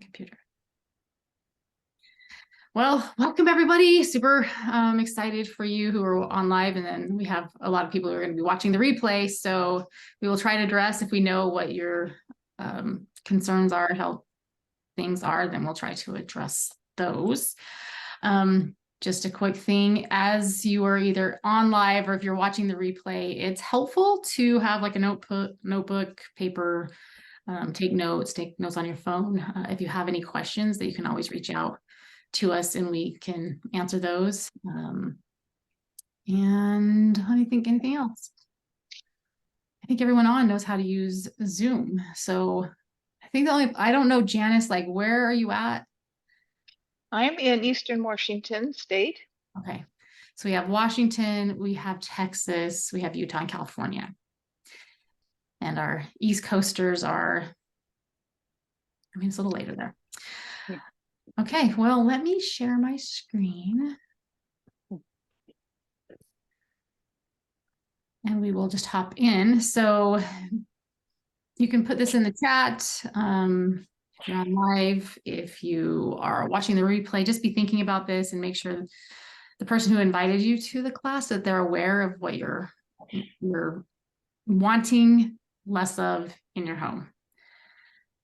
computer. Well, welcome everybody. Super excited for you who are on live, and then we have a lot of people who are going to be watching the replay. So we will try to address, if we know what your concerns are, how things are, then we'll try to address those. Just a quick thing, as you are either on live or if you're watching the replay, it's helpful to have like a notebook, paper, take notes on your phone. If you have any questions, that you can always reach out to us and we can answer those. And let me think, anything else? I think everyone on knows how to use Zoom. So I think I don't know, Janice, like, where are you at? I'm in Eastern Washington State. Okay. So we have Washington, we have Texas, we have Utah and California. And our East Coasters are, I mean, it's a little later there. Yeah. Okay, well, let me share my screen. And we will just hop in. So you can put this in the chat. If you're on live, if you are watching the replay, just be thinking about this and make sure the person who invited you to the class, that they're aware of what you're wanting less of in your home.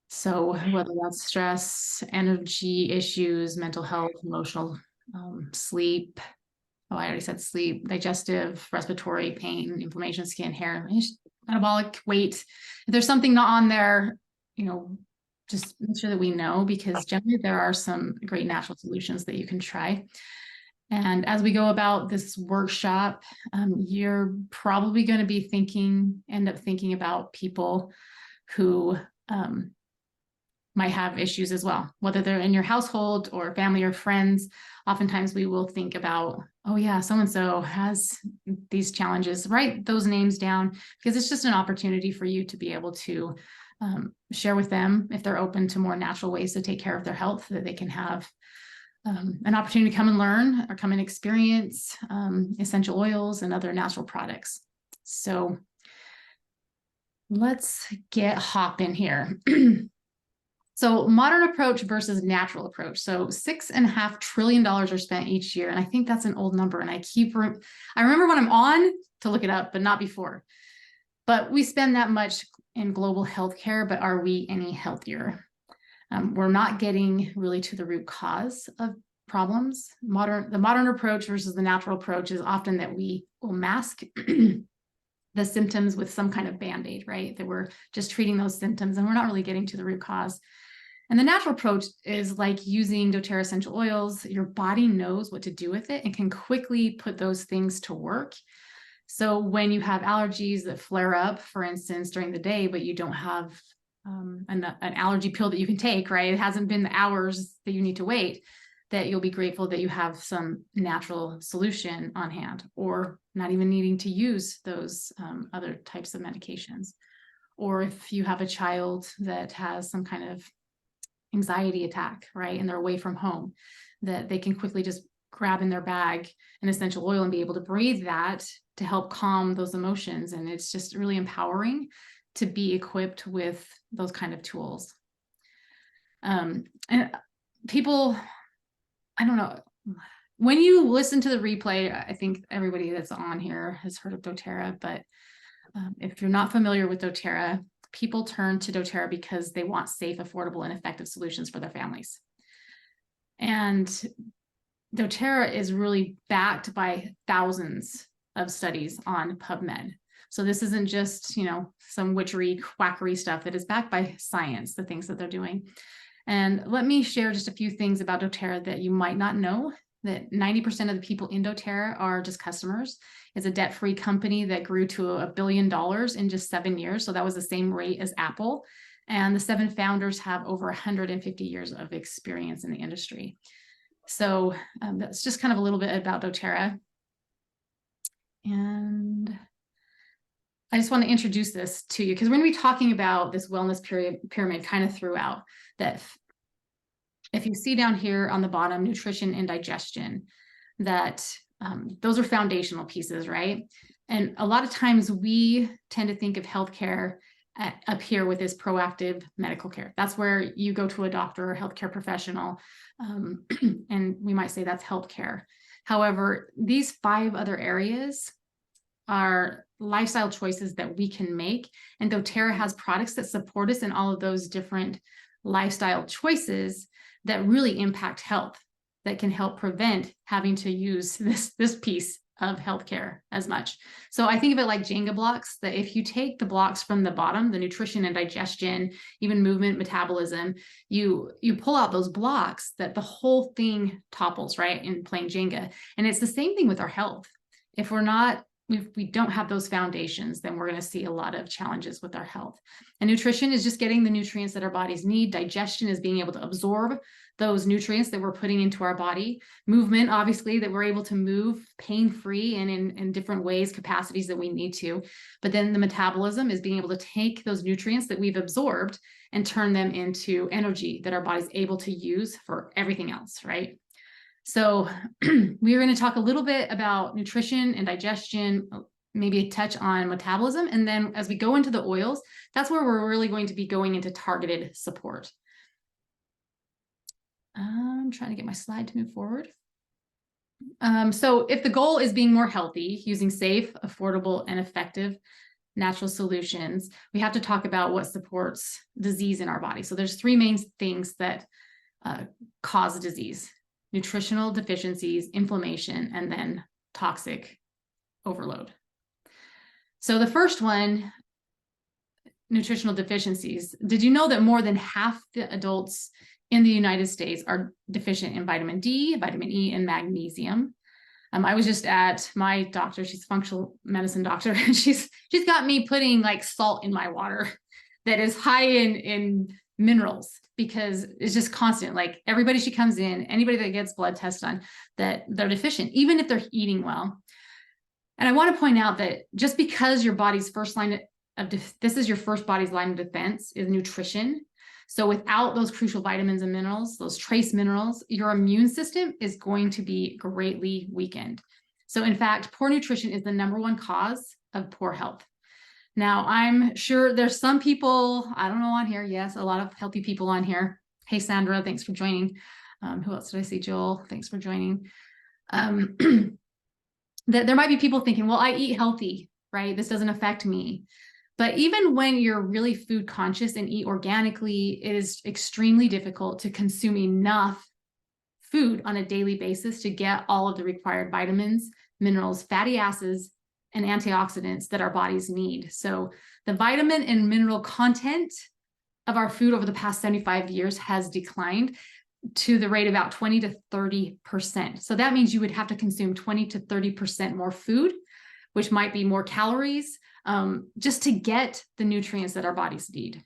So whether that's stress, energy issues, mental health, emotional, sleep, I already said sleep, digestive, respiratory, pain, inflammation, skin, hair, metabolic, weight. If there's something not on there, just make sure that we know, because generally there are some great natural solutions that you can try. And as we go about this workshop, you're probably going to be end up thinking about people who might have issues as well, whether they're in your household or family or friends. Oftentimes we will think about, oh yeah, so-and-so has these challenges. Write those names down, because it's just an opportunity for you to be able to share with them, if they're open to more natural ways to take care of their health, that they can have an opportunity to come and learn or come and experience essential oils and other natural products. So let's hop in here. So modern approach versus natural approach. So $6.5 trillion are spent each year. And I think that's an old number. And I remember when I'm on to look it up, but not before. But we spend that much in global healthcare, but are we any healthier? We're not getting really to the root cause of problems. The modern approach versus the natural approach is often that we will mask the symptoms with some kind of Band-Aid, right? That we're just treating those symptoms and we're not really getting to the root cause. And the natural approach is like using doTERRA essential oils. Your body knows what to do with it and can quickly put those things to work. So when you have allergies that flare up, for instance, during the day, but you don't have an allergy pill that you can take, right? It hasn't been the hours that you need to wait, that you'll be grateful that you have some natural solution on hand, or not even needing to use those other types of medications. Or if you have a child that has some kind of anxiety attack, right, and they're away from home, that they can quickly just grab in their bag an essential oil and be able to breathe that to help calm those emotions. And it's just really empowering to be equipped with those kind of tools. And people, I don't know, when you listen to the replay, I think everybody that's on here has heard of doTERRA, but if you're not familiar with doTERRA, people turn to doTERRA because they want safe, affordable, and effective solutions for their families. And doTERRA is really backed by thousands of studies on PubMed. So this isn't just, some witchery, quackery stuff. That is backed by science, the things that they're doing. And let me share just a few things about doTERRA that you might not know, that 90% of the people in doTERRA are just customers. It's a debt-free company that grew to $1 billion in just 7 years. So that was the same rate as Apple. And the 7 founders have over 150 years of experience in the industry. So that's just kind of a little bit about doTERRA. And I just want to introduce this to you, because we're going to be talking about this wellness pyramid kind of throughout. That if you see down here on the bottom, nutrition and digestion, that those are foundational pieces, right? And a lot of times we tend to think of healthcare up here with this proactive medical care. That's where you go to a doctor or healthcare professional, and we might say that's healthcare. However, these 5 other areas are lifestyle choices that we can make, and doTERRA has products that support us in all of those different lifestyle choices that really impact health, that can help prevent having to use this piece of healthcare as much. So I think of it like Jenga blocks, that if you take the blocks from the bottom, the nutrition and digestion, even movement, metabolism, you pull out those blocks, that the whole thing topples, right, in playing Jenga. And it's the same thing with our health. If we don't have those foundations, then we're going to see a lot of challenges with our health. And nutrition is just getting the nutrients that our bodies need. Digestion is being able to absorb those nutrients that we're putting into our body. Movement, obviously, that we're able to move pain-free and in different ways, capacities that we need to. But then the metabolism is being able to take those nutrients that we've absorbed and turn them into energy that our body's able to use for everything else, right? So we're going to talk a little bit about nutrition and digestion, maybe a touch on metabolism. And then as we go into the oils, that's where we're really going to be going into targeted support. I'm trying to get my slide to move forward. So if the goal is being more healthy, using safe, affordable, and effective natural solutions, we have to talk about what supports disease in our body. So there's 3 main things that cause disease: nutritional deficiencies, inflammation, and then toxic overload. So the first one, nutritional deficiencies. Did you know that more than half the adults in the United States are deficient in vitamin D, vitamin E, and magnesium? I was just at my doctor. She's a functional medicine doctor. And she's got me putting like salt in my water that is high in minerals, because it's just constant. Like everybody she comes in, anybody that gets blood tests done, that they're deficient, even if they're eating well. And I want to point out that just because your body's first line of this is your first body's line of defense is nutrition. So without those crucial vitamins and minerals, those trace minerals, your immune system is going to be greatly weakened. So in fact, poor nutrition is the #1 cause of poor health. Now, I'm sure there's some people, I don't know, on here. Yes, a lot of healthy people on here. Hey, Sandra, thanks for joining. Who else did I see? Joel, thanks for joining. There might be people thinking, well, I eat healthy, right? This doesn't affect me. But even when you're really food conscious and eat organically, it is extremely difficult to consume enough food on a daily basis to get all of the required vitamins, minerals, fatty acids, and antioxidants that our bodies need. So the vitamin and mineral content of our food over the past 75 years has declined to the rate of about 20 to 30%. So that means you would have to consume 20 to 30% more food, which might be more calories, just to get the nutrients that our bodies need.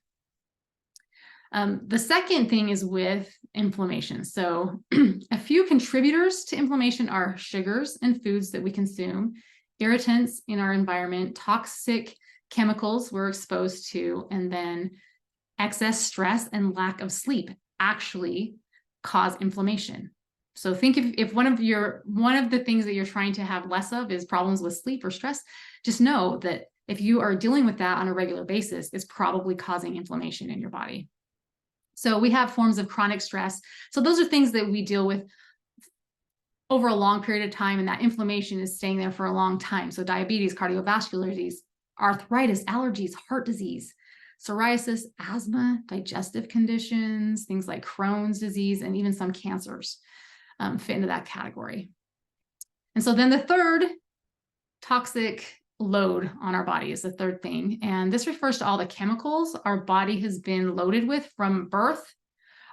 The second thing is with inflammation. So a few contributors to inflammation are sugars and foods that we consume, irritants in our environment, toxic chemicals we're exposed to, and then excess stress and lack of sleep actually cause inflammation. So think if one of the things that you're trying to have less of is problems with sleep or stress, just know that if you are dealing with that on a regular basis, it's probably causing inflammation in your body. So we have forms of chronic stress. So those are things that we deal with over a long period of time, and that inflammation is staying there for a long time. So diabetes, cardiovascular disease, arthritis, allergies, heart disease, psoriasis, asthma, digestive conditions, things like Crohn's disease, and even some cancers fit into that category. And so then the third, toxic load on our body, is the third thing. And this refers to all the chemicals our body has been loaded with from birth,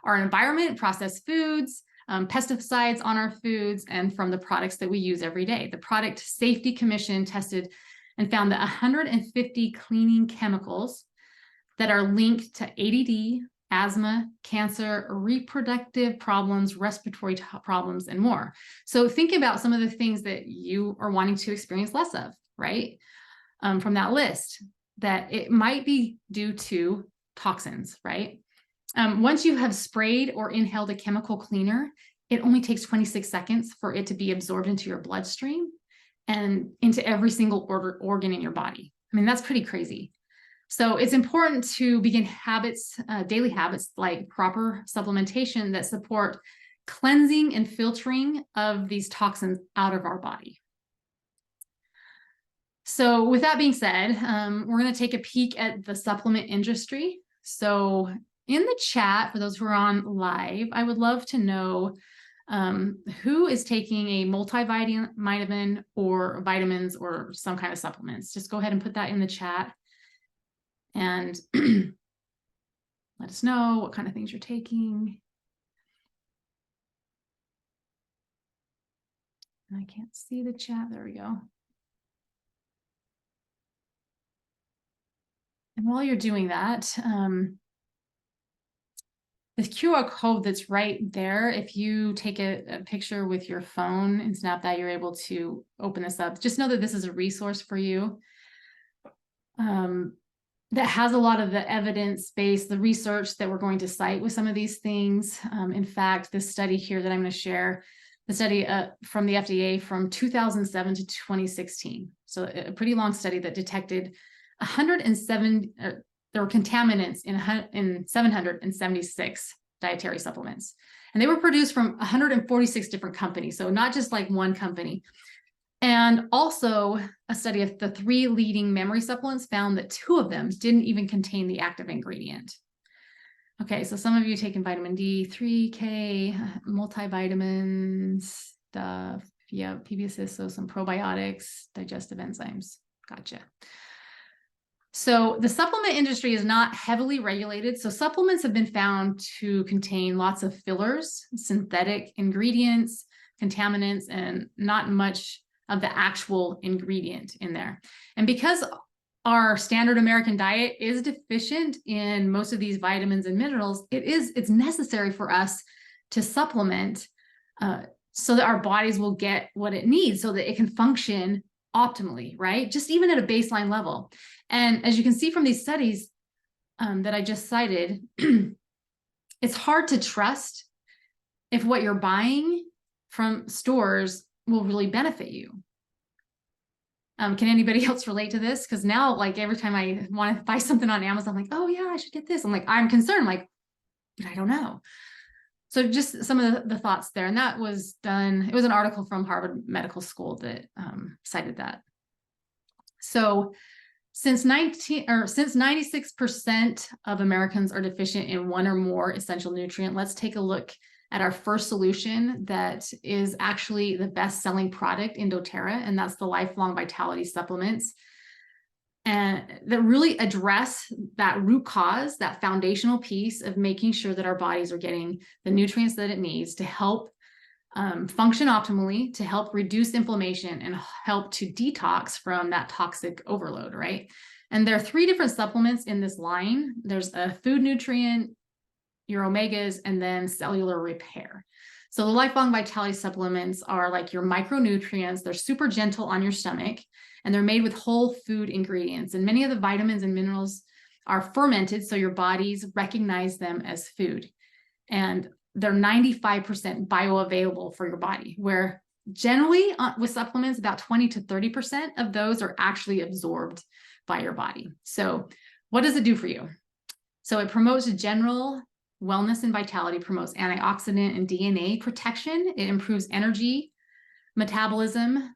our environment, processed foods, pesticides on our foods, and from the products that we use every day. The Product Safety Commission tested and found that 150 cleaning chemicals that are linked to ADD, asthma, cancer, reproductive problems, respiratory problems, and more. So think about some of the things that you are wanting to experience less of, right? From that list, that it might be due to toxins, right? Once you have sprayed or inhaled a chemical cleaner, it only takes 26 seconds for it to be absorbed into your bloodstream and into every single organ in your body. I mean, that's pretty crazy. So it's important to begin habits, daily habits like proper supplementation that support cleansing and filtering of these toxins out of our body. So with that being said, we're going to take a peek at the supplement industry. So in the chat, for those who are on live, I would love to know who is taking a multivitamin or vitamins or some kind of supplements. Just go ahead and put that in the chat and let us know what kind of things you're taking. I can't see the chat. There we go. And while you're doing that, the QR code that's right there, if you take a picture with your phone and snap that, you're able to open this up. Just know that this is a resource for you that has a lot of the evidence base, the research that we're going to cite with some of these things. In fact, this study here that I'm going to share, the study from the FDA from 2007 to 2016. So a pretty long study that detected 107, there were contaminants in 776 dietary supplements. And they were produced from 146 different companies. So not just like one company. And also a study of the 3 leading memory supplements found that 2 of them didn't even contain the active ingredient. Okay, so some of you taking vitamin D, 3K, multivitamins, stuff. Yeah, PBS, so some probiotics, digestive enzymes. Gotcha. So the supplement industry is not heavily regulated. So supplements have been found to contain lots of fillers, synthetic ingredients, contaminants, and not much of the actual ingredient in there. And because our standard American diet is deficient in most of these vitamins and minerals, it's necessary for us to supplement so that our bodies will get what it needs so that it can function optimally, right? Just even at a baseline level. And as you can see from these studies that I just cited, it's hard to trust if what you're buying from stores will really benefit you. Can anybody else relate to this? Because now, like every time I want to buy something on Amazon, I'm like, oh yeah, I should get this. I'm concerned, like, but I don't know. So just some of the thoughts there. And that was done, it was an article from Harvard Medical School that cited that. So since 96% of Americans are deficient in one or more essential nutrient, let's take a look at our first solution that is actually the best-selling product in doTERRA, and that's the Lifelong Vitality supplements. And that really address that root cause, that foundational piece of making sure that our bodies are getting the nutrients that it needs to help function optimally, to help reduce inflammation and help to detox from that toxic overload, right? And there are 3 different supplements in this line. There's a food nutrient, your omegas, and then cellular repair. So the Lifelong Vitality supplements are like your micronutrients. They're super gentle on your stomach, and they're made with whole food ingredients. And many of the vitamins and minerals are fermented, so your bodies recognize them as food. And they're 95% bioavailable for your body, where generally with supplements, about 20 to 30% of those are actually absorbed by your body. So what does it do for you? So it promotes general wellness and vitality, promotes antioxidant and DNA protection. It improves energy, metabolism,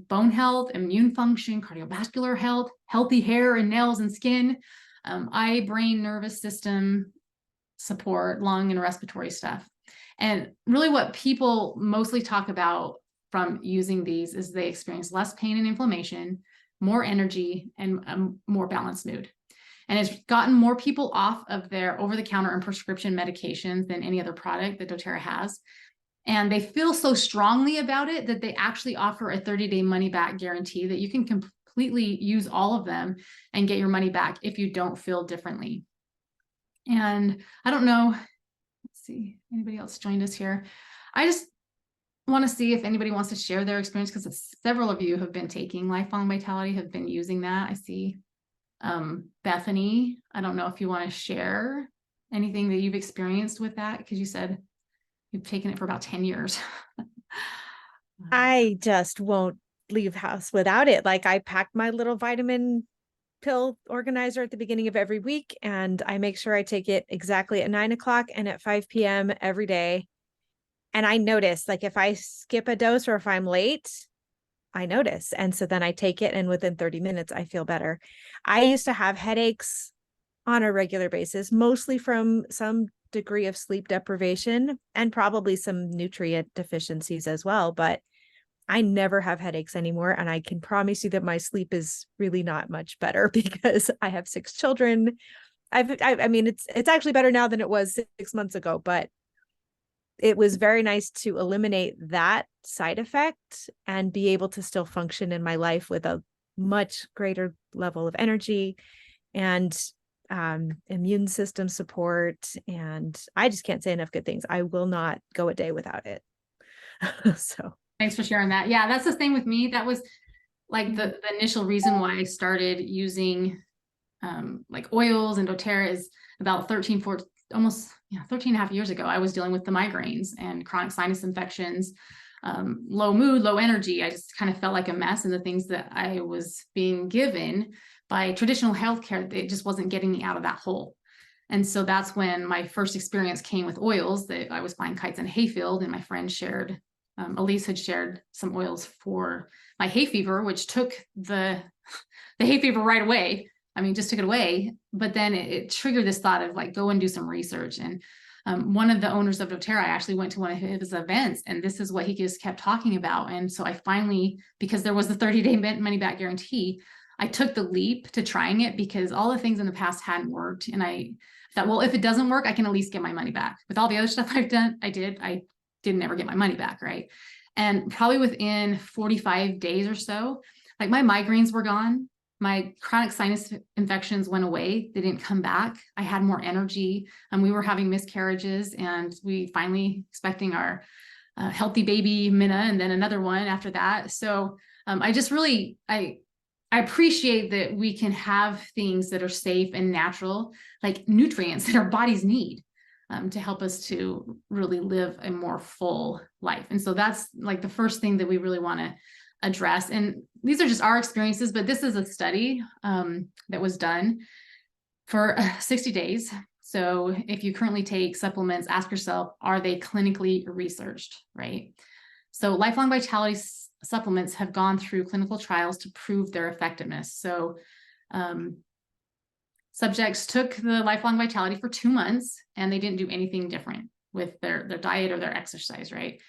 bone health, immune function, cardiovascular health, healthy hair and nails and skin, eye, brain, nervous system support, lung and respiratory stuff. And really what people mostly talk about from using these is they experience less pain and inflammation, more energy, and a more balanced mood. And it's gotten more people off of their over-the-counter and prescription medications than any other product that doTERRA has. And they feel so strongly about it that they actually offer a 30-day money-back guarantee that you can completely use all of them and get your money back if you don't feel differently. And I don't know, let's see, anybody else joined us here. I just want to see if anybody wants to share their experience, because several of you have been taking Lifelong Vitality, have been using that. I see Bethany, I don't know if you want to share anything that you've experienced with that, because you said you've taken it for about 10 years. I just won't leave house without it. Like I packed my little vitamin pill organizer at the beginning of every week, and I make sure I take it exactly at 9 o'clock and at 5 p.m. every day. And I notice, like, if I skip a dose or if I'm late, I notice. And so then I take it, and within 30 minutes, I feel better. I used to have headaches on a regular basis, mostly from some degree of sleep deprivation and probably some nutrient deficiencies as well. But I never have headaches anymore. And I can promise you that my sleep is really not much better because I have 6 children. I mean, it's actually better now than it was 6 months ago, but it was very nice to eliminate that side effect and be able to still function in my life with a much greater level of energy and immune system support. And I just can't say enough good things. I will not go a day without it. So Thanks for sharing that. Yeah, that's the thing with me. That was like the initial reason why I started using like oils and doTERRA is about 13 and a half years ago. I was dealing with the migraines and chronic sinus infections, low mood, low energy. I just kind of felt like a mess, and the things that I was being given by traditional healthcare, it just wasn't getting me out of that hole. And so that's when my first experience came with oils. That I was flying kites in a hayfield, and my friend shared, Elise had shared some oils for my hay fever, which took the hay fever right away. I mean, just took it away. But then it triggered this thought of like, go and do some research. And one of the owners of doTERRA, I actually went to one of his events, and this is what he just kept talking about. And so I finally, because there was the 30-day money back guarantee, I took the leap to trying it because all the things in the past hadn't worked. And I thought, well, if it doesn't work, I can at least get my money back. With all the other stuff I didn't ever get my money back, right? And probably within 45 days or so, like my migraines were gone. My chronic sinus infections went away. They didn't come back. I had more energy, and we were having miscarriages, and we finally expecting our healthy baby Minna, and then another one after that. So I just really, I appreciate that we can have things that are safe and natural, like nutrients that our bodies need to help us to really live a more full life. And so that's like the first thing that we really want to address. And these are just our experiences, but this is a study that was done for 60 days. So if you currently take supplements, ask yourself, are they clinically researched, right? So lifelong vitality supplements have gone through clinical trials to prove their effectiveness. So subjects took the lifelong vitality for 2 months, and they didn't do anything different with their diet or their exercise, right?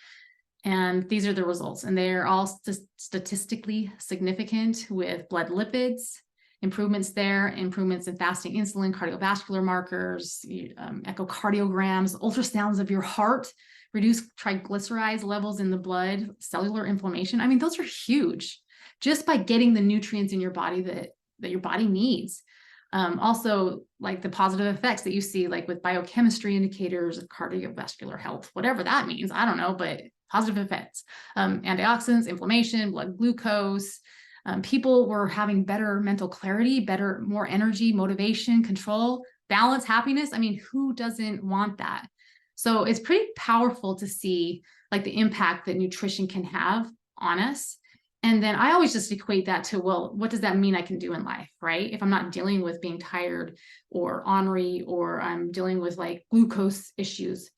And these are the results, and they're all statistically significant with blood lipids, improvements there, improvements in fasting insulin, cardiovascular markers, echocardiograms, ultrasounds of your heart, reduce triglycerides levels in the blood, cellular inflammation. I mean, those are huge just by getting the nutrients in your body that your body needs. Also, like the positive effects that you see, like with biochemistry indicators of cardiovascular health, whatever that means, I don't know, but positive effects, antioxidants, inflammation, blood glucose. People were having better mental clarity, more energy, motivation, control, balance, happiness. I mean, who doesn't want that? So it's pretty powerful to see like the impact that nutrition can have on us. And then I always just equate that to, well, what does that mean I can do in life, right? If I'm not dealing with being tired or ornery, or I'm dealing with like glucose issues,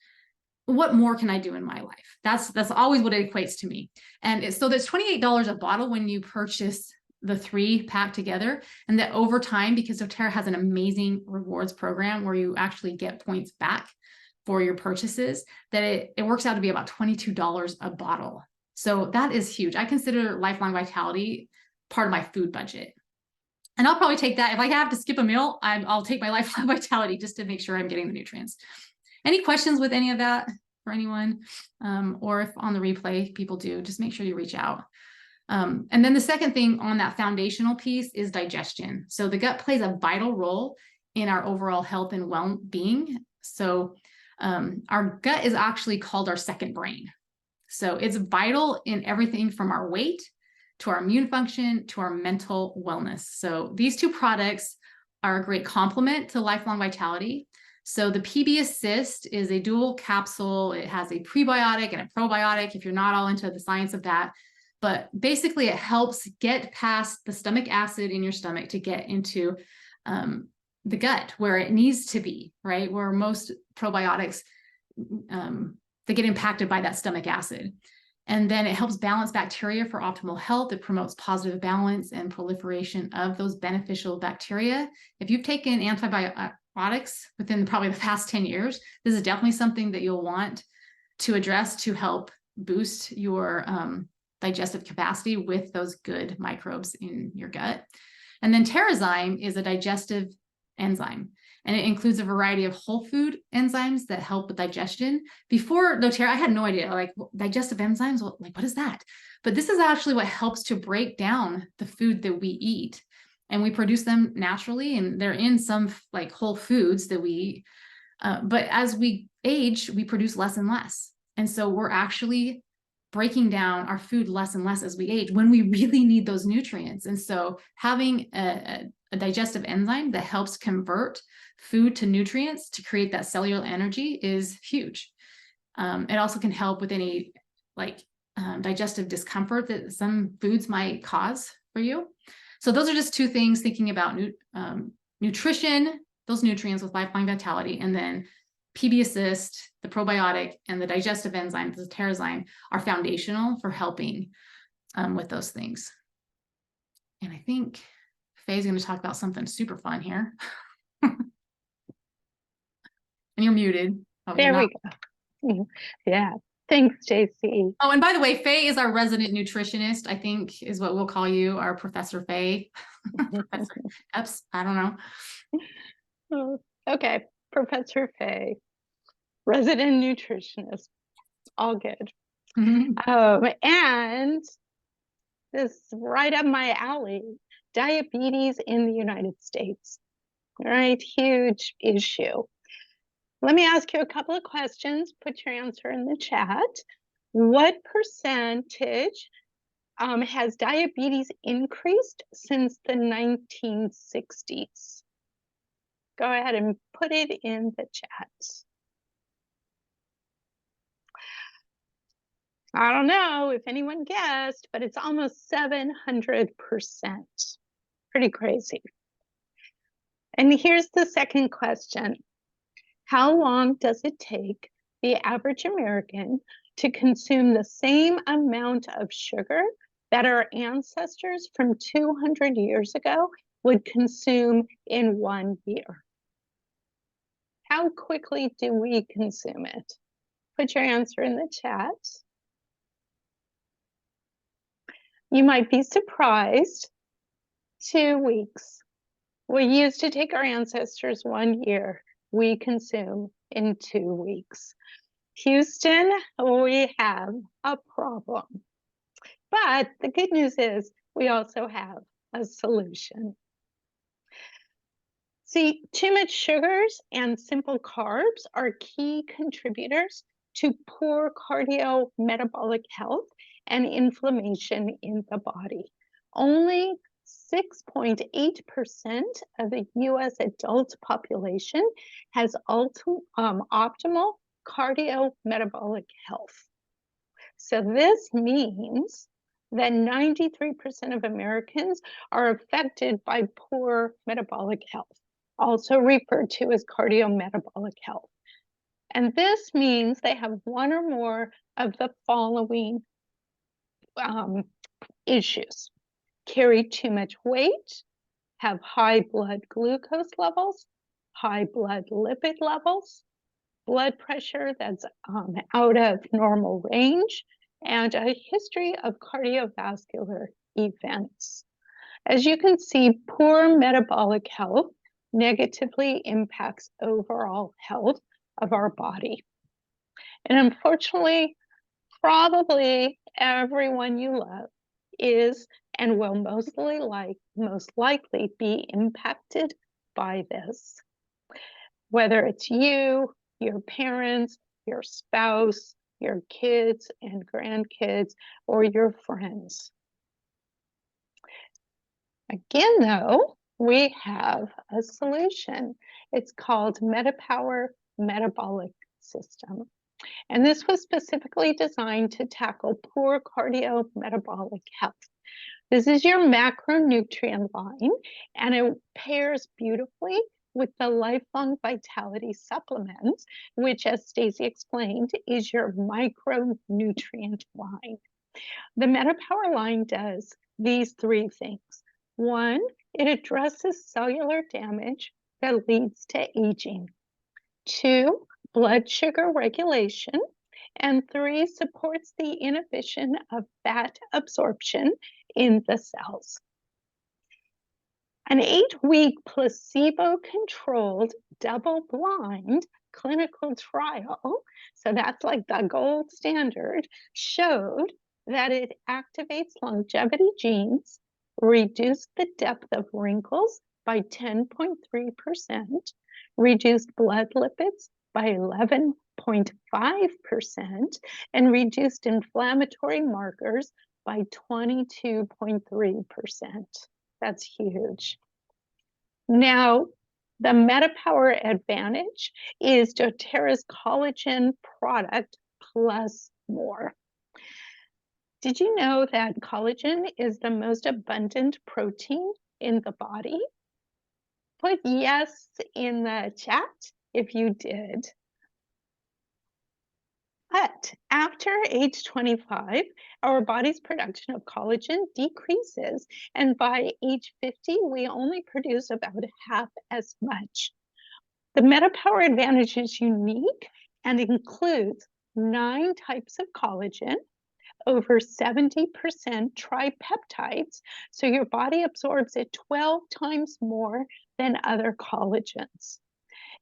what more can I do in my life? That's always what it equates to me. And so there's $28 a bottle when you purchase the 3 pack together. And that over time, because doTERRA has an amazing rewards program where you actually get points back for your purchases, that it works out to be about $22 a bottle. So that is huge. I consider lifelong vitality part of my food budget. And I'll probably take that. If I have to skip a meal, I'll take my lifelong vitality just to make sure I'm getting the nutrients. Any questions with any of that for anyone? Or if on the replay people do, just make sure you reach out. And then the second thing on that foundational piece is digestion. So the gut plays a vital role in our overall health and well-being. So our gut is actually called our second brain. So it's vital in everything from our weight to our immune function to our mental wellness. So these 2 products are a great complement to lifelong vitality. So the PB Assist is a dual capsule. It has a prebiotic and a probiotic. If you're not all into the science of that, But basically it helps get past the stomach acid in your stomach to get into the gut where it needs to be, right? Where most probiotics, they get impacted by that stomach acid. And then it helps balance bacteria for optimal health. It promotes positive balance and proliferation of those beneficial bacteria. If you've taken antibiotics within probably the past 10 years, this is definitely something that you'll want to address to help boost your digestive capacity with those good microbes in your gut. And then Terrazyme is a digestive enzyme, and it includes a variety of whole food enzymes that help with digestion. Before doTERRA, I had no idea, like digestive enzymes, like what is that? But this is actually what helps to break down the food that we eat. And we produce them naturally, and they're in some like whole foods that we eat. But as we age, we produce less and less. And so we're actually breaking down our food less and less as we age when we really need those nutrients. And so having a digestive enzyme that helps convert food to nutrients to create that cellular energy is huge. It also can help with any like digestive discomfort that some foods might cause for you. So those are just two things thinking about nutrition, those nutrients with lifelong vitality, and then PB Assist, the probiotic, and the digestive enzyme, the Terrazyme, are foundational for helping with those things. And I think Faye's going to talk about something super fun here. And you're muted. Oh, There we go. Yeah. Thanks, JC. Oh, and by the way, Faye is our resident nutritionist, I think is what we'll call you, our Professor Faye. Professor Epps, I don't know. Oh, okay, Professor Faye, resident nutritionist, all good. And this is right up my alley, diabetes in the United States, right? Huge issue. Let me ask you a couple of questions. Put your answer in the chat. What percentage has diabetes increased since the 1960s? Go ahead and put it in the chat. I don't know if anyone guessed, but it's almost 700%. Pretty crazy. And here's the second question. How long does it take the average American to consume the same amount of sugar that our ancestors from 200 years ago would consume in 1 year? How quickly do we consume it? Put your answer in the chat. You might be surprised. 2 weeks. We used to take our ancestors 1 year. We consume in 2 weeks. Houston, we have a problem. But the good news is we also have a solution. See, too much sugars and simple carbs are key contributors to poor cardiometabolic health and inflammation in the body. Only 6.8% of the US adult population has optimal cardiometabolic health. So this means that 93% of Americans are affected by poor metabolic health, also referred to as cardiometabolic health. And this means they have one or more of the following issues: carry too much weight, have high blood glucose levels, high blood lipid levels, blood pressure that's out of normal range, and a history of cardiovascular events. As you can see, poor metabolic health negatively impacts overall health of our body. And unfortunately, probably everyone you love is and will most likely be impacted by this. Whether it's you, your parents, your spouse, your kids and grandkids, or your friends. Again, though, we have a solution. It's called MetaPower Metabolic System. And this was specifically designed to tackle poor cardiometabolic health. This is your macronutrient line, and it pairs beautifully with the lifelong vitality supplement, which, as Stacey explained, is your micronutrient line. The MetaPower line does these three things. One, it addresses cellular damage that leads to aging. Two, blood sugar regulation. And three, supports the inhibition of fat absorption in the cells. An 8-week placebo-controlled, double-blind clinical trial, so that's like the gold standard, showed that it activates longevity genes, reduced the depth of wrinkles by 10.3%, reduced blood lipids by 11.5%, and reduced inflammatory markers by 22.3%. That's huge. Now, the MetaPower Advantage is doTERRA's collagen product plus more. Did you know that collagen is the most abundant protein in the body? Put yes in the chat if you did. But after age 25, our body's production of collagen decreases, and by age 50, we only produce about half as much. The MetaPower Advantage is unique and includes 9 types of collagen, over 70% tripeptides, so your body absorbs it 12 times more than other collagens.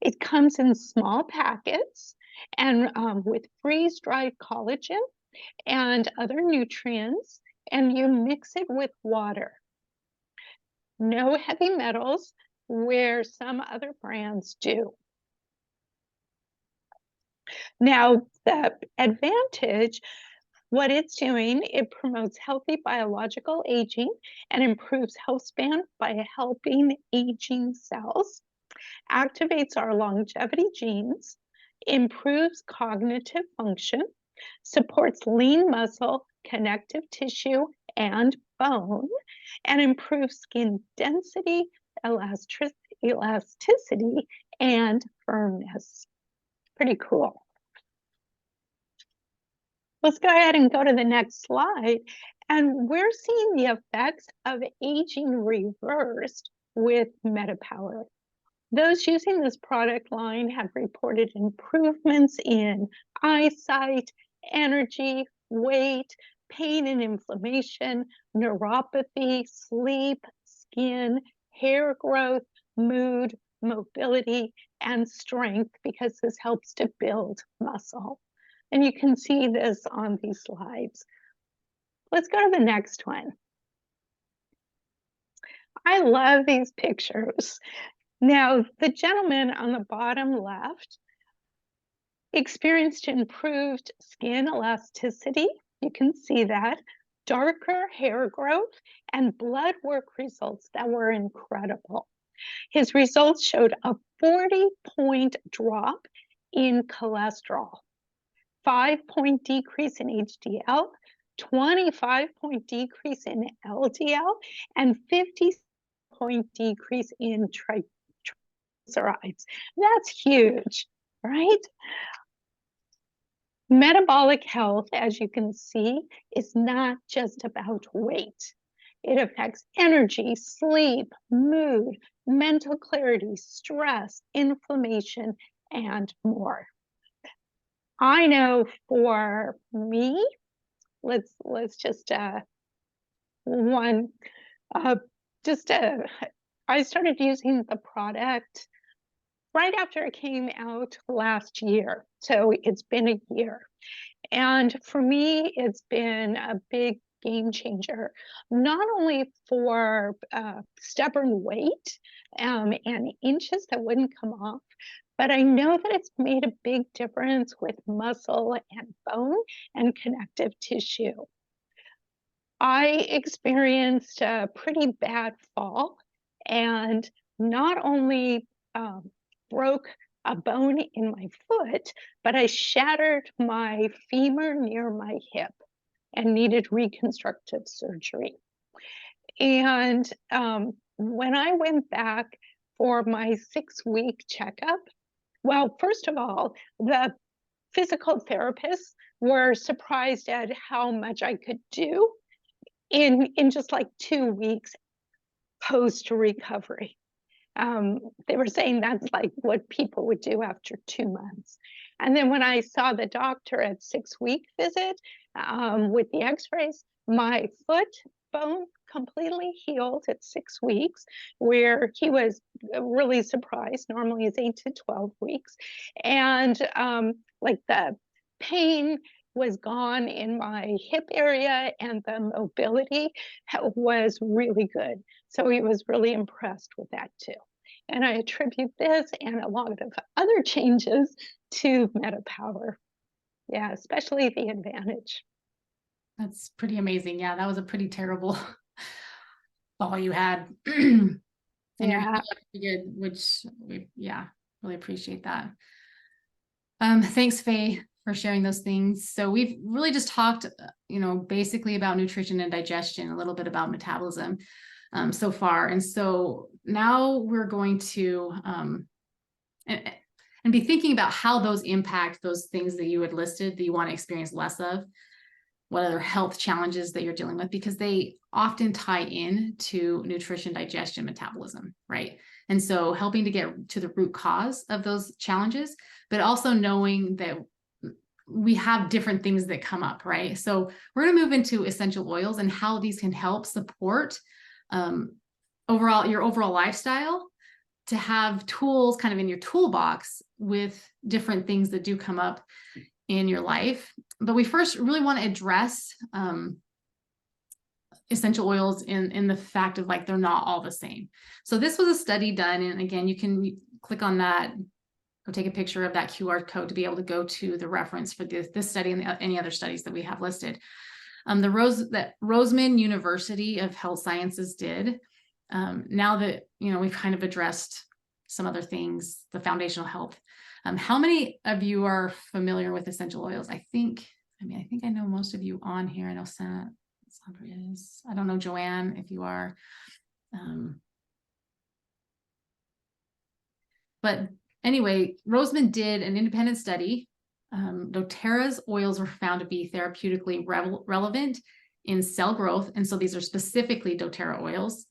It comes in small packets and with freeze-dried collagen and other nutrients, and you mix it with water. No heavy metals, where some other brands do. Now, the Advantage, what it's doing, it promotes healthy biological aging and improves health span by helping aging cells, activates our longevity genes, improves cognitive function, supports lean muscle, connective tissue, and bone, and improves skin density, elasticity, and firmness. Pretty cool. Let's go ahead and go to the next slide. And we're seeing the effects of aging reversed with MetaPower. Those using this product line have reported improvements in eyesight, energy, weight, pain and inflammation, neuropathy, sleep, skin, hair growth, mood, mobility, and strength, because this helps to build muscle. And you can see this on these slides. Let's go to the next one. I love these pictures. Now, the gentleman on the bottom left experienced improved skin elasticity. You can see that. Darker hair growth and blood work results that were incredible. His results showed a 40-point drop in cholesterol, 5-point decrease in HDL, 25-point decrease in LDL, and 50-point decrease in triglycerides. That's huge, right? Metabolic health, as you can see, is not just about weight. It affects energy, sleep, mood, mental clarity, stress, inflammation, and more. I know for me, let's just I started using the product right after it came out last year. So it's been a year. And for me, it's been a big game changer, not only for stubborn weight and inches that wouldn't come off, but I know that it's made a big difference with muscle and bone and connective tissue. I experienced a pretty bad fall and not only broke a bone in my foot, but I shattered my femur near my hip and needed reconstructive surgery. And when I went back for my 6-week checkup, well, first of all, the physical therapists were surprised at how much I could do in just like 2 weeks post recovery. They were saying that's like what people would do after 2 months. And then when I saw the doctor at 6-week visit with the x-rays, my foot bone completely healed at 6 weeks, where he was really surprised. Normally it's 8 to 12 weeks. And like the pain was gone in my hip area and the mobility was really good. So he was really impressed with that too. And I attribute this and a lot of other changes to MetaPower. Yeah, especially the Advantage. That's pretty amazing. Yeah, that was a pretty terrible fall you had. And you're Yeah. good, which yeah, really appreciate that. Thanks, Faye, for sharing those things. So we've really just talked, basically about nutrition and digestion, a little bit about metabolism so far. And so now we're going to and be thinking about how those impact those things that you had listed that you want to experience less of, what other health challenges that you're dealing with, because they often tie in to nutrition, digestion, metabolism, right? And so helping to get to the root cause of those challenges, but also knowing that we have different things that come up, right? So we're going to move into essential oils and how these can help support your overall lifestyle, to have tools kind of in your toolbox with different things that do come up in your life. But we first really want to address essential oils in the fact of like, they're not all the same. So this was a study done, and again, you can click on that, go take a picture of that QR code to be able to go to the reference for this study and any other studies that we have listed. That Roseman University of Health Sciences did. Now that, we've kind of addressed some other things, the foundational health. How many of you are familiar with essential oils? I think I know most of you on here. I know Sandra is. I don't know, Joanne, if you are. But anyway, Roseman did an independent study. doTERRA's oils were found to be therapeutically relevant in cell growth. And so these are specifically doTERRA oils.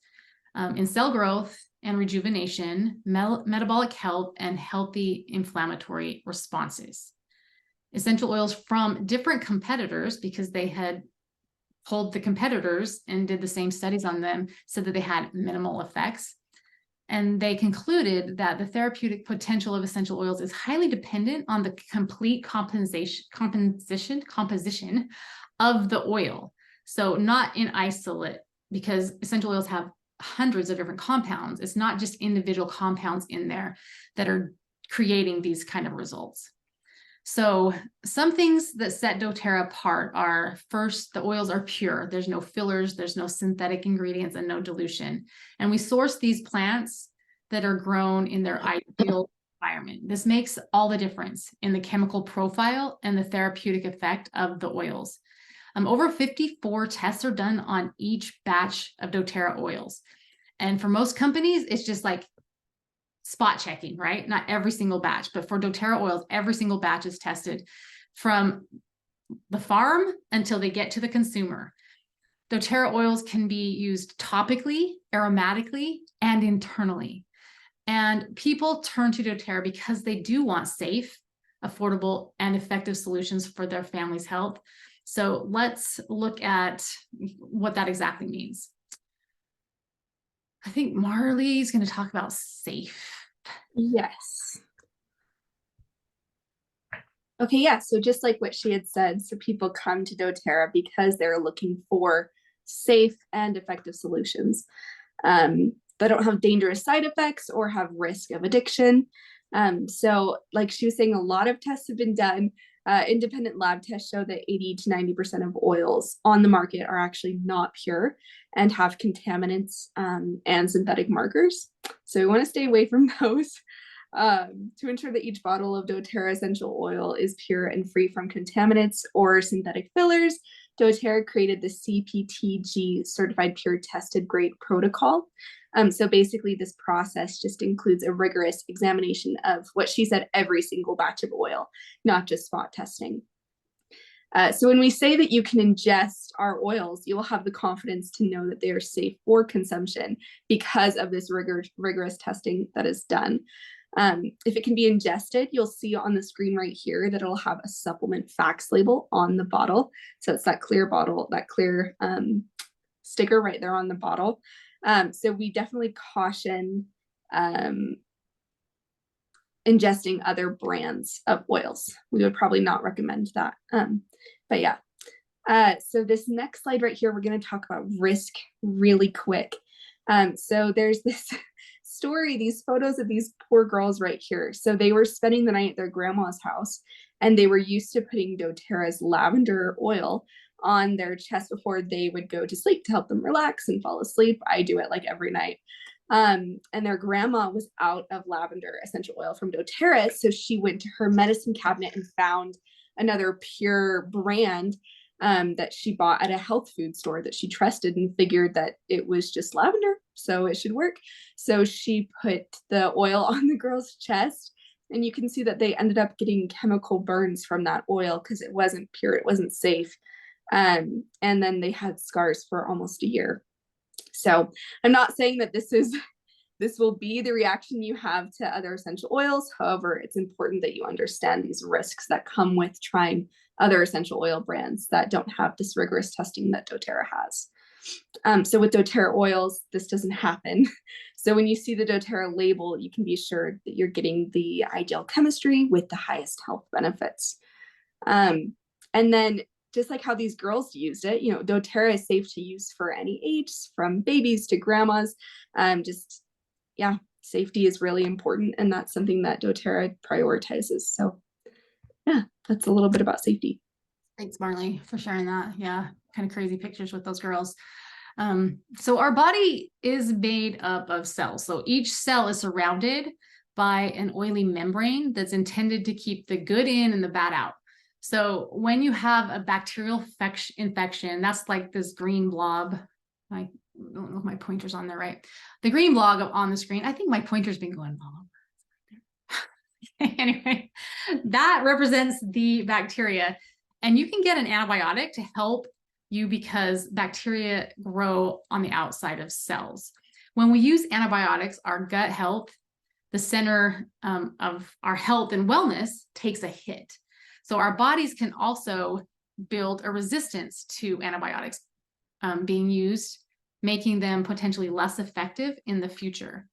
In cell growth and rejuvenation, metabolic health, and healthy inflammatory responses. Essential oils from different competitors, because they had pulled the competitors and did the same studies on them, said that they had minimal effects. And they concluded that the therapeutic potential of essential oils is highly dependent on the complete composition of the oil. So not in isolate, because essential oils have hundreds of different compounds. It's not just individual compounds in there that are creating these kind of results. So some things that set doTERRA apart are, first, the oils are pure. There's no fillers, there's no synthetic ingredients, and no dilution. And we source these plants that are grown in their ideal environment. This makes all the difference in the chemical profile and the therapeutic effect of the oils. Over 54 tests are done on each batch of doTERRA oils. And for most companies, it's just like spot checking, right? Not every single batch, but for doTERRA oils, every single batch is tested from the farm until they get to the consumer. doTERRA oils can be used topically, aromatically, and internally. And people turn to doTERRA because they do want safe, affordable, and effective solutions for their family's health. So let's look at what that exactly means. I think Marley's going to talk about safe. Yes. Okay, yeah, so just like what she had said, so people come to doTERRA because they're looking for safe and effective solutions. They don't have dangerous side effects or have risk of addiction. So like she was saying, a lot of tests have been done. Independent lab tests show that 80 to 90% of oils on the market are actually not pure and have contaminants and synthetic markers. So we want to stay away from those. To ensure that each bottle of doTERRA essential oil is pure and free from contaminants or synthetic fillers, doTERRA created the CPTG certified pure tested grade protocol. So basically this process just includes a rigorous examination of what she said, every single batch of oil, not just spot testing. So when we say that you can ingest our oils, you will have the confidence to know that they are safe for consumption because of this rigorous testing that is done. If it can be ingested, you'll see on the screen right here that it'll have a supplement facts label on the bottle. So it's that clear bottle, that clear sticker right there on the bottle. So we definitely caution ingesting other brands of oils. We would probably not recommend that. But yeah. So this next slide right here, we're going to talk about risk really quick. So there's this story, these photos of these poor girls right here. So they were spending the night at their grandma's house, and they were used to putting doTERRA's lavender oil on their chest before they would go to sleep to help them relax and fall asleep. I do it like every night. And their grandma was out of lavender essential oil from doTERRA. So she went to her medicine cabinet and found another pure brand that she bought at a health food store that she trusted, and figured that it was just lavender, so it should work. So she put the oil on the girl's chest, and you can see that they ended up getting chemical burns from that oil because it wasn't pure, it wasn't safe. And then they had scars for almost a year. So I'm not saying that this will be the reaction you have to other essential oils. However, it's important that you understand these risks that come with trying other essential oil brands that don't have this rigorous testing that doTERRA has. So with doTERRA oils, this doesn't happen. So when you see the doTERRA label, you can be assured that you're getting the ideal chemistry with the highest health benefits. And then just like how these girls used it, you know, doTERRA is safe to use for any age, from babies to grandmas. Yeah, safety is really important, and that's something that doTERRA prioritizes. So yeah, that's a little bit about safety. Thanks, Marley, for sharing that. Yeah, kind of crazy pictures with those girls. So our body is made up of cells. So each cell is surrounded by an oily membrane that's intended to keep the good in and the bad out. So when you have a bacterial infection, that's like this green blob. I don't know if my pointer's on there, right? The green blob on the screen. I think my pointer's been going all over. Anyway, that represents the bacteria, and you can get an antibiotic to help you because bacteria grow on the outside of cells. When we use antibiotics, our gut health, the center of our health and wellness, takes a hit. So our bodies can also build a resistance to antibiotics being used, making them potentially less effective in the future.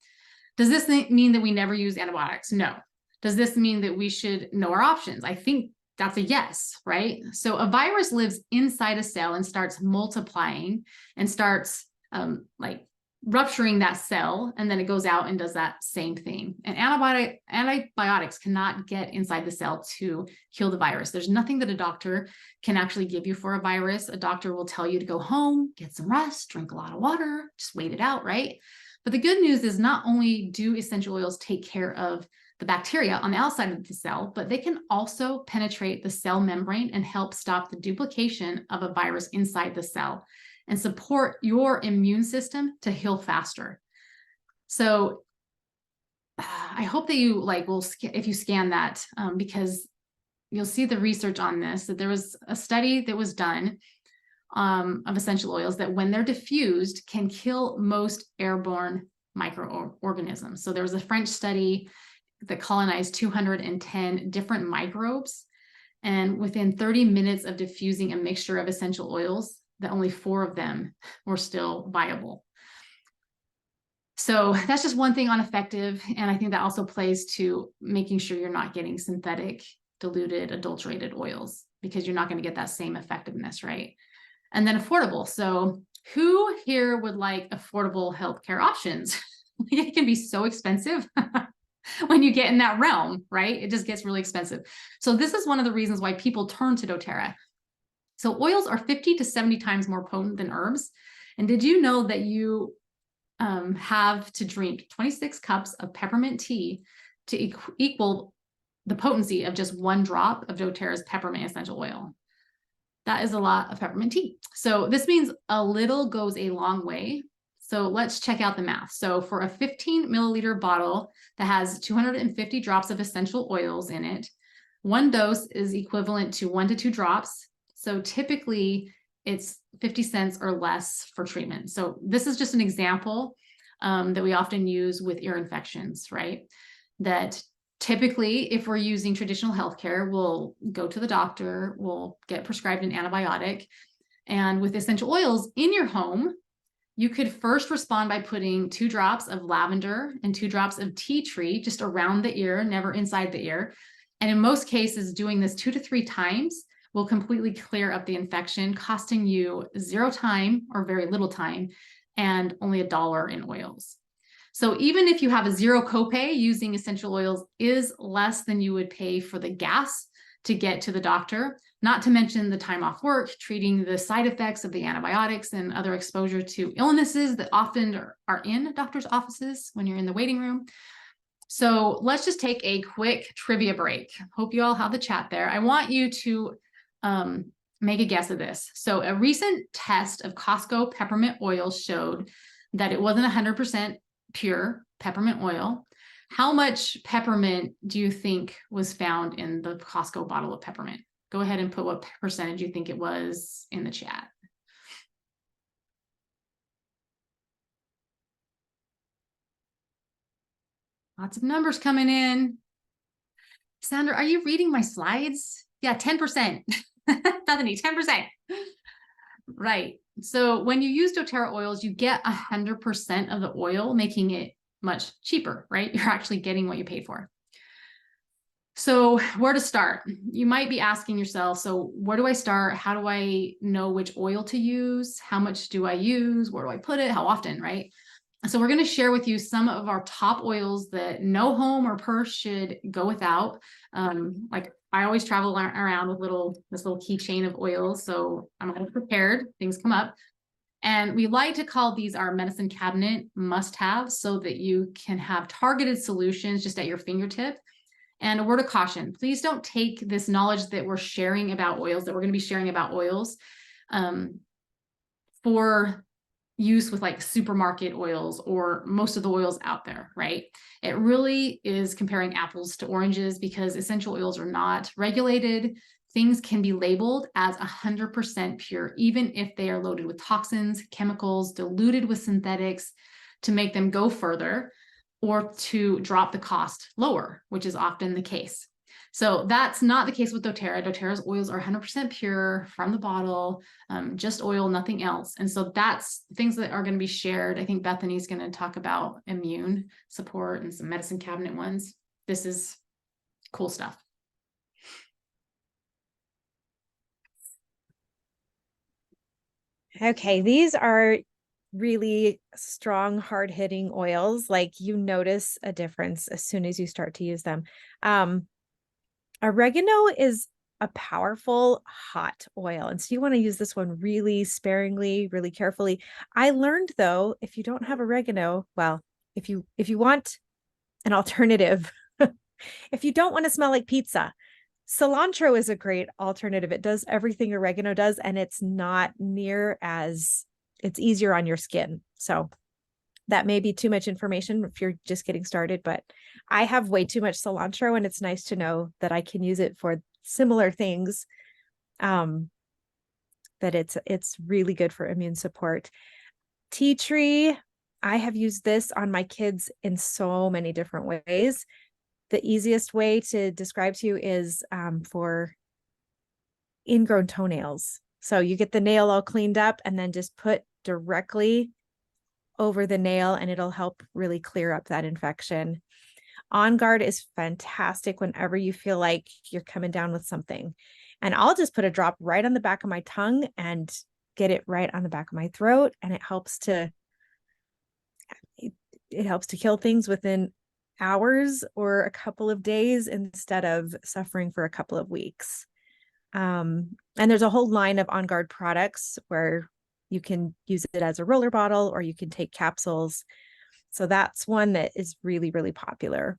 Does this mean that we never use antibiotics? No. Does this mean that we should know our options? I think that's a yes, right? So a virus lives inside a cell and starts multiplying and starts like rupturing that cell, and then it goes out and does that same thing. And antibiotics cannot get inside the cell to kill the virus. There's nothing that a doctor can actually give you for a virus. A doctor will tell you to go home, get some rest, drink a lot of water, just wait it out, right? But the good news is not only do essential oils take care of the bacteria on the outside of the cell, but they can also penetrate the cell membrane and help stop the duplication of a virus inside the cell and support your immune system to heal faster. So I hope that you will, if you scan that, because you'll see the research on this, that there was a study that was done of essential oils that when they're diffused can kill most airborne microorganisms. So there was a French study that colonized 210 different microbes. And within 30 minutes of diffusing a mixture of essential oils, that only 4 of them were still viable. So that's just one thing on effective. And I think that also plays to making sure you're not getting synthetic, diluted, adulterated oils, because you're not going to get that same effectiveness, right? And then affordable. So who here would like affordable healthcare options? It can be so expensive when you get in that realm, right? It just gets really expensive. So this is one of the reasons why people turn to doTERRA. So oils are 50 to 70 times more potent than herbs. And did you know that you have to drink 26 cups of peppermint tea to equal the potency of just 1 drop of doTERRA's peppermint essential oil. That is a lot of peppermint tea. So this means a little goes a long way. So let's check out the math. So for a 15 milliliter bottle that has 250 drops of essential oils in it, 1 dose is equivalent to 1 to 2 drops. So typically it's 50 cents or less for treatment. So this is just an example that we often use with ear infections, right? That typically, if we're using traditional healthcare, we'll go to the doctor, we'll get prescribed an antibiotic. And with essential oils in your home, you could first respond by putting 2 drops of lavender and 2 drops of tea tree just around the ear, never inside the ear. And in most cases, doing this 2 to 3 times will completely clear up the infection, costing you 0 time or very little time and only $1 in oils. So even if you have a 0 copay, using essential oils is less than you would pay for the gas to get to the doctor, not to mention the time off work, treating the side effects of the antibiotics and other exposure to illnesses that often are in doctors' offices when you're in the waiting room. So let's just take a quick trivia break. Hope you all have the chat there. I want you to make a guess of this. So a recent test of Costco peppermint oil showed that it wasn't 100% pure peppermint oil. How much peppermint do you think was found in the Costco bottle of peppermint? Go ahead and put what percentage you think it was in the chat. Lots of numbers coming in. Sandra, are you reading my slides? Yeah, 10%. Bethany, 10%. Right. So when you use doTERRA oils, you get 100% of the oil, making it much cheaper, right? You're actually getting what you paid for. So where to start? You might be asking yourself, so where do I start? How do I know which oil to use? How much do I use? Where do I put it? How often, right? So we're going to share with you some of our top oils that no home or purse should go without. Like I always travel around with this little keychain of oils, so I'm always prepared. Things come up. And we like to call these our medicine cabinet must-haves so that you can have targeted solutions just at your fingertip. And a word of caution, please don't take this knowledge that we're sharing about oils, that we're going to be sharing about oils for use with like supermarket oils or most of the oils out there, right? It really is comparing apples to oranges because essential oils are not regulated. Things can be labeled as 100% pure, even if they are loaded with toxins, chemicals, diluted with synthetics to make them go further or to drop the cost lower, which is often the case. So that's not the case with doTERRA. doTERRA's oils are 100% pure from the bottle, just oil, nothing else. And so that's things that are going to be shared. I think Bethany's going to talk about immune support and some medicine cabinet ones. This is cool stuff. Okay, these are really strong, hard-hitting oils. Like you notice a difference as soon as you start to use them. Oregano is a powerful hot oil. And so you want to use this one really sparingly, really carefully. I learned though, if you don't have oregano, well, if you want an alternative, if you don't want to smell like pizza, cilantro is a great alternative. It does everything oregano does, and it's not near as, it's easier on your skin. So that may be too much information if you're just getting started, but I have way too much cilantro, and it's nice to know that I can use it for similar things. That it's really good for immune support. Tea tree, I have used this on my kids in so many different ways. The easiest way to describe to you is for ingrown toenails. So you get the nail all cleaned up and then just put directly over the nail, and it'll help really clear up that infection. On Guard is fantastic whenever you feel like you're coming down with something. And I'll just put a drop right on the back of my tongue and get it right on the back of my throat. And it helps to kill things within hours or a couple of days instead of suffering for a couple of weeks. And there's a whole line of On Guard products where you can use it as a roller bottle or you can take capsules. So that's one that is really, really popular.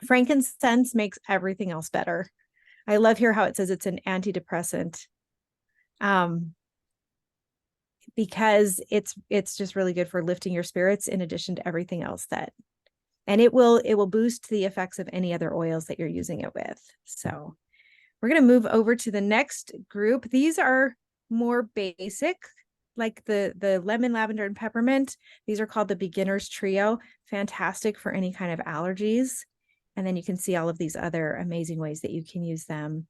Frankincense makes everything else better. I love here how it says it's an antidepressant. Because it's just really good for lifting your spirits in addition to everything else and it will boost the effects of any other oils that you're using it with. So we're going to move over to the next group. These are more basic, like the lemon, lavender, and peppermint. These are called the beginner's trio. Fantastic for any kind of allergies. And then you can see all of these other amazing ways that you can use them.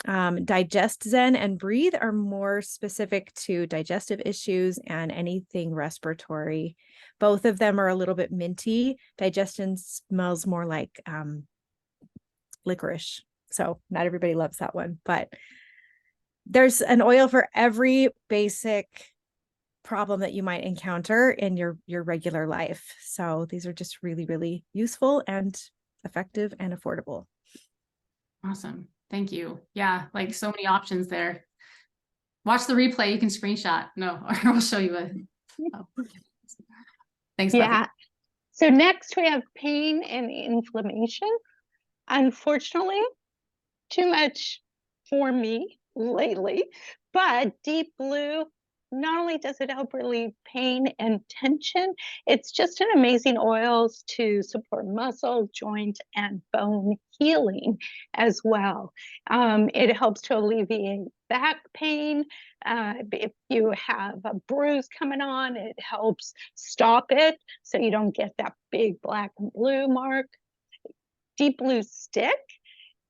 Digest Zen and Breathe are more specific to digestive issues and anything respiratory. Both of them are a little bit minty. Digestion smells more like licorice. So not everybody loves that one, but there's an oil for every basic problem that you might encounter in your regular life. So these are just really, really useful and effective and affordable. Awesome. Thank you. Yeah, like so many options there. Watch the replay. You can screenshot. No, or I'll show you a. Oh. Thanks. Yeah. Buffy. So next we have pain and inflammation. Unfortunately, too much for me lately, but Deep Blue, not only does it help relieve pain and tension, it's just an amazing oil to support muscle, joint, and bone healing as well. It helps to alleviate back pain. If you have a bruise coming on, it helps stop it so you don't get that big black and blue mark. Deep Blue Stick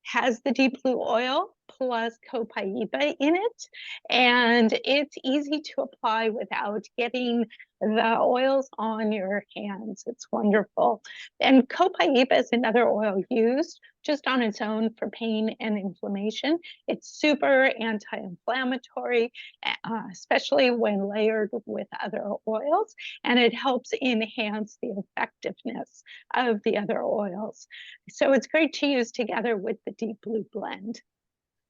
has the Deep Blue oil plus copaiba in it, and it's easy to apply without getting the oils on your hands. It's wonderful. And copaiba is another oil used just on its own for pain and inflammation. It's super anti-inflammatory, especially when layered with other oils, and it helps enhance the effectiveness of the other oils. So it's great to use together with the Deep Blue blend.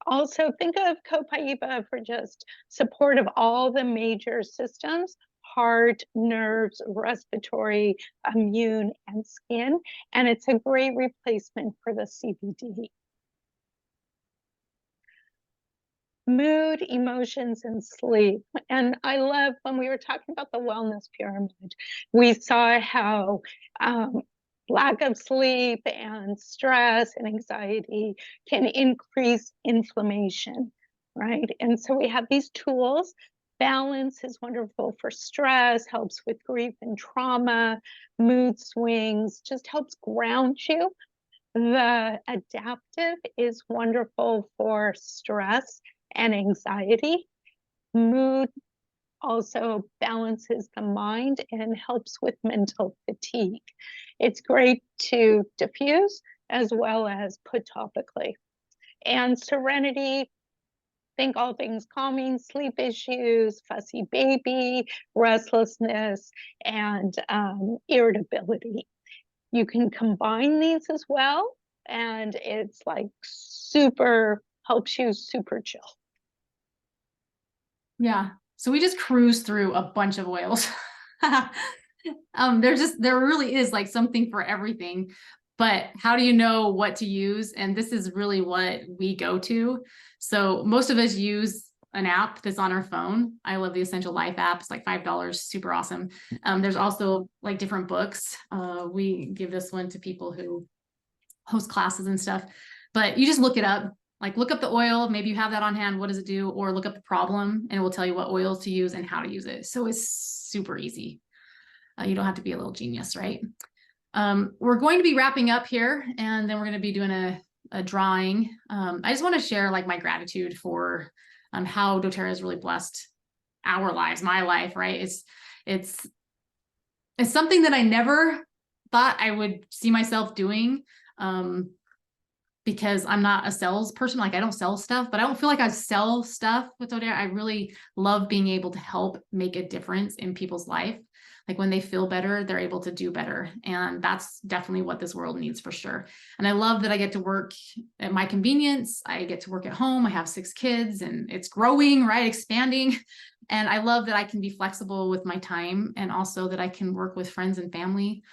Also, think of copaiba for just support of all the major systems: heart, nerves, respiratory, immune, and skin. And it's a great replacement for the CBD. Mood, emotions, and sleep. And I love when we were talking about the wellness pyramid, we saw how lack of sleep and stress and anxiety can increase inflammation, right? And so we have these tools. Balance is wonderful for stress, helps with grief and trauma, mood swings, just helps ground you. The adaptive is wonderful for stress and anxiety. Mood also balances the mind and helps with mental fatigue. It's great to diffuse as well as put topically. And serenity, think all things calming, sleep issues, fussy baby, restlessness, and irritability. You can combine these as well, and it's like super, helps you super chill. Yeah. So we just cruise through a bunch of oils. There really is like something for everything, but how do you know what to use? And this is really what we go to. So most of us use an app that's on our phone. I love the Essential Life app. It's like $5, super awesome. There's also like different books. We give this one to people who host classes and stuff, but you just look it up. Like look up the oil, maybe you have that on hand, what does it do? Or look up the problem and it will tell you what oils to use and how to use it. So it's super easy. You don't have to be a little genius, right? We're going to be wrapping up here and then we're going to be doing a drawing. I just want to share like my gratitude for how doTERRA has really blessed our lives, my life, right? It's something that I never thought I would see myself doing. Because I'm not a sales person, like I don't sell stuff, but I don't feel like I sell stuff with doTERRA. I really love being able to help make a difference in people's life. Like when they feel better, they're able to do better. And that's definitely what this world needs for sure. And I love that I get to work at my convenience. I get to work at home. I have 6 kids and it's growing, right? Expanding. And I love that I can be flexible with my time and also that I can work with friends and family.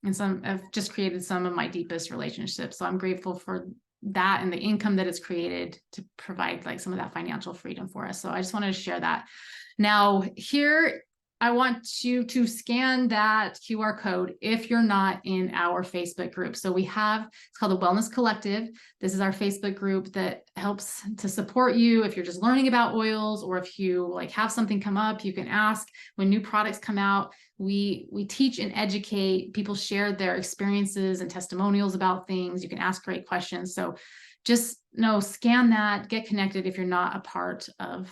And I've just created some of my deepest relationships. So I'm grateful for that and the income that it's created to provide like some of that financial freedom for us. So I just wanted to share that. Now here, I want you to scan that QR code if you're not in our Facebook group. So we have, it's called the Wellness Collective. This is our Facebook group that helps to support you if you're just learning about oils, or if you like have something come up, you can ask when new products come out. We teach and educate. People share their experiences and testimonials about things. You can ask great questions. So just scan that, get connected if you're not a part of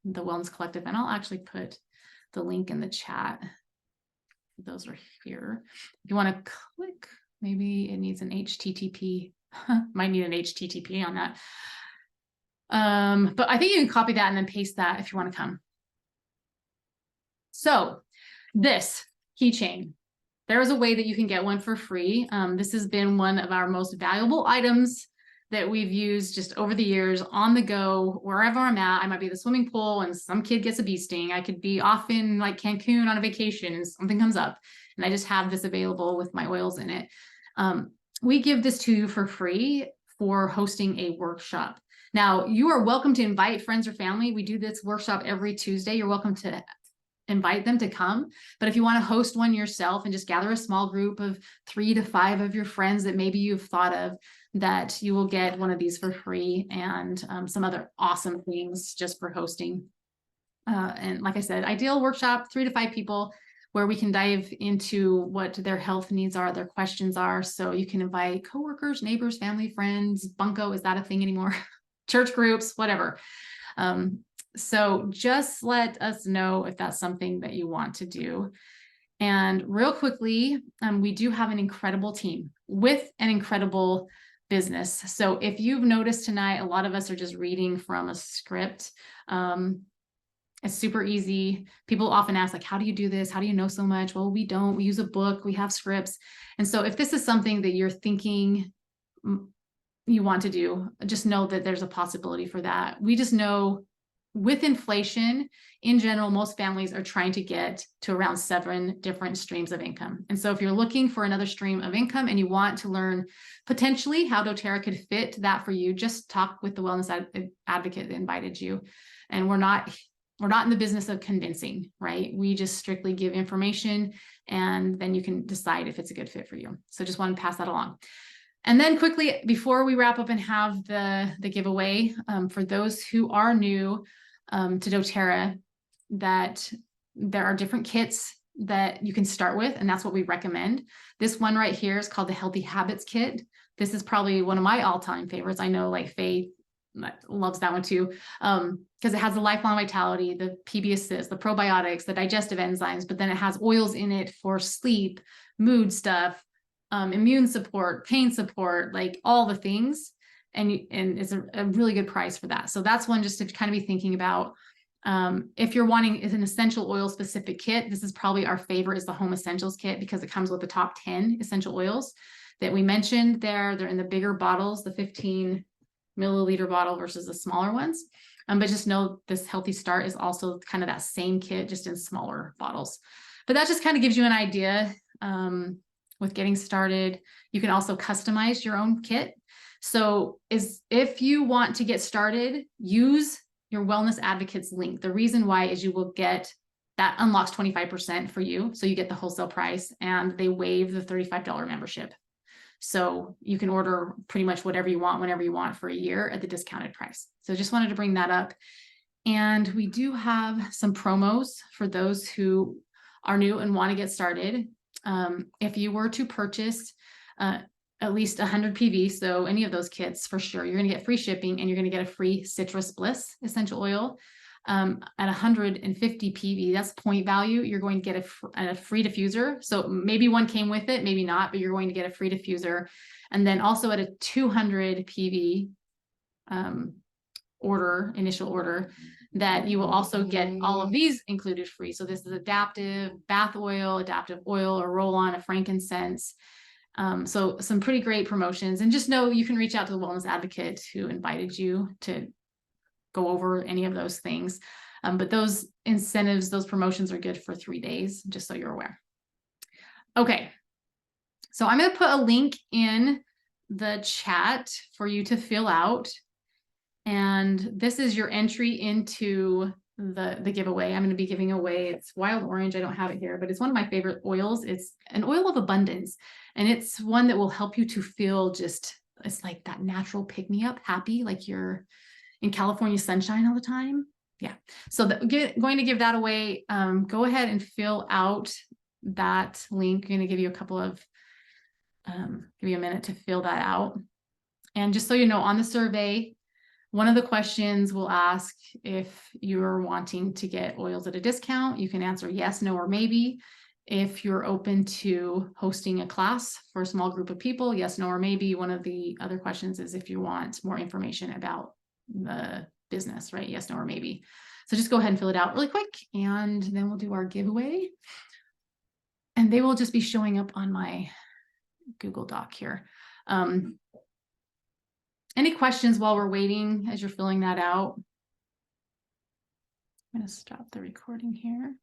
the Wellness Collective. And I'll actually put the link in the chat. Those are here. If you want to click, maybe it needs an HTTP. Might need an HTTP on that. But I think you can copy that and then paste that if you want to come. So this keychain, there is a way that you can get one for free. This has been one of our most valuable items that we've used just over the years on the go, wherever I'm at. I might be at the swimming pool and some kid gets a bee sting. I could be off in like Cancun on a vacation and something comes up, and I just have this available with my oils in it. We give this to you for free for hosting a workshop. Now, you are welcome to invite friends or family. We do this workshop every Tuesday. You're welcome to invite them to come. But if you want to host one yourself and just gather a small group of 3 to 5 of your friends that maybe you've thought of, that you will get one of these for free, and some other awesome things just for hosting. And like I said, ideal workshop, 3 to 5 people, where we can dive into what their health needs are, their questions are. So you can invite coworkers, neighbors, family, friends. Bunko, is that a thing anymore? Church groups, whatever. So just let us know if that's something that you want to do. And real quickly, we do have an incredible team with an incredible business. So if you've noticed tonight, a lot of us are just reading from a script. It's super easy. People often ask, like, how do you do this? How do you know so much? Well, we don't. We use a book. We have scripts. And so if this is something that you're thinking you want to do, just know that there's a possibility for that. We just know with inflation in general, most families are trying to get to around 7 different streams of income. And so if you're looking for another stream of income and you want to learn potentially how doTERRA could fit that for you, just talk with the wellness advocate that invited you. And we're not in the business of convincing, right? We just strictly give information, and then you can decide if it's a good fit for you. So just want to pass that along. And then quickly, before we wrap up and have the giveaway, for those who are new to doTERRA, that there are different kits that you can start with, and that's what we recommend. This one right here is called the Healthy Habits Kit. This is probably one of my all-time favorites. I know like Faye loves that one too, because it has the lifelong vitality, the PB assist, the probiotics, the digestive enzymes, but then it has oils in it for sleep, mood stuff, immune support, pain support, like all the things. And it's a really good price for that. So that's one just to kind of be thinking about. If you're wanting an essential oil specific kit, this is probably our favorite, is the Home Essentials Kit, because it comes with the top 10 essential oils that we mentioned there. They're in the bigger bottles, the 15 milliliter bottle versus the smaller ones. But just know this Healthy Start is also kind of that same kit, just in smaller bottles. But that just kind of gives you an idea with getting started. You can also customize your own kit. So if you want to get started, use your Wellness Advocates link. The reason why is you will get that unlocks 25% for you. So you get the wholesale price, and they waive the $35 membership. So you can order pretty much whatever you want, whenever you want, for a year at the discounted price. So just wanted to bring that up. And we do have some promos for those who are new and want to get started. If you were to purchase at least 100 PV, so any of those kits, for sure, you're going to get free shipping, and you're going to get a free Citrus Bliss essential oil. At 150 PV, that's point value, you're going to get a free diffuser. So maybe one came with it, maybe not, but you're going to get a free diffuser. And then also at a 200 PV initial order, that you will also get all of these included free. So this is adaptive bath oil, adaptive oil, or roll-on, a frankincense. So some pretty great promotions. And just know you can reach out to the Wellness Advocate who invited you to go over any of those things. But those incentives, those promotions are good for 3 days, just so you're aware. Okay. So I'm going to put a link in the chat for you to fill out. And this is your entry into the giveaway. I'm going to be giving away, it's wild orange. I don't have it here, but it's one of my favorite oils. It's an oil of abundance. And it's one that will help you to feel just, it's like that natural pick me up, happy, like you're in California sunshine all the time. Yeah. So going to give that away. Go ahead and fill out that link. I'm going to give you a couple of, give you a minute to fill that out. And just so you know, on the survey, one of the questions will ask if you're wanting to get oils at a discount. You can answer yes, no, or maybe. If you're open to hosting a class for a small group of people, yes, no, or maybe. One of the other questions is if you want more information about the business, right? Yes, no, or maybe. So just go ahead and fill it out really quick, and then we'll do our giveaway. And they will just be showing up on my Google Doc here. Any questions while we're waiting as you're filling that out? I'm going to stop the recording here.